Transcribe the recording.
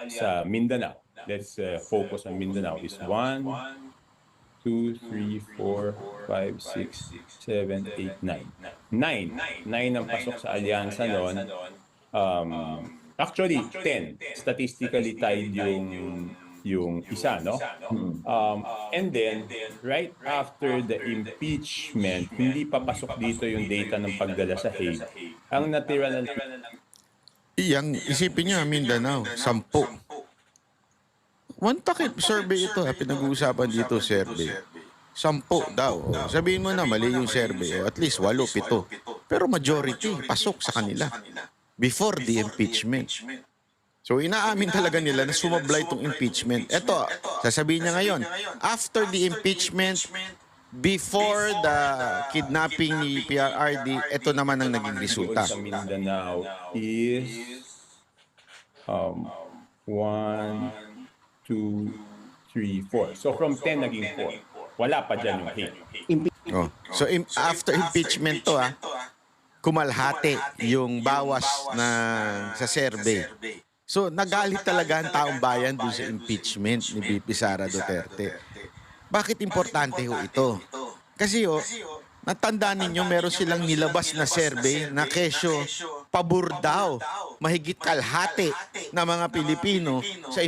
sa Mindanao. Let's focus on Mindanao is 1, 2, 3, 4, 5, 6, 7, 8, 9. 9 ang pasok sa alyansa noon. Actually, 10. Statistically tied yung isa, no? And then, right after the impeachment, hindi pa pasok dito yung data ng pagdala sa Hague. Ang natira na Iyang isipin niyo, Mindanao, 10. One takip survey ito, pinag-uusapan dito survey. 10 daw. Sabihin mo na mali yung survey, at least 8, 7. Pero majority, pasok sa kanila. Before the impeachment. So inaamin talaga nila na sumablay itong impeachment. Ito, sasabihin niya ngayon, after the impeachment, before the kidnapping ni PRRD, ito naman ang naging resulta. sa Mindanao is 1, 2, 3, 4. So from 10 naging 4. Wala pa dyan yung Hague. So after impeachment to, kumalhati yung bawas na sa survey. So nagalit talaga ang taong bayan dun sa impeachment ni VP Sara Duterte. Bakit importante ho ito? Kasi natandaan ninyo meron silang nilabas na survey na kesyo pabor daw, mahigit kalahati na mga Pilipino sa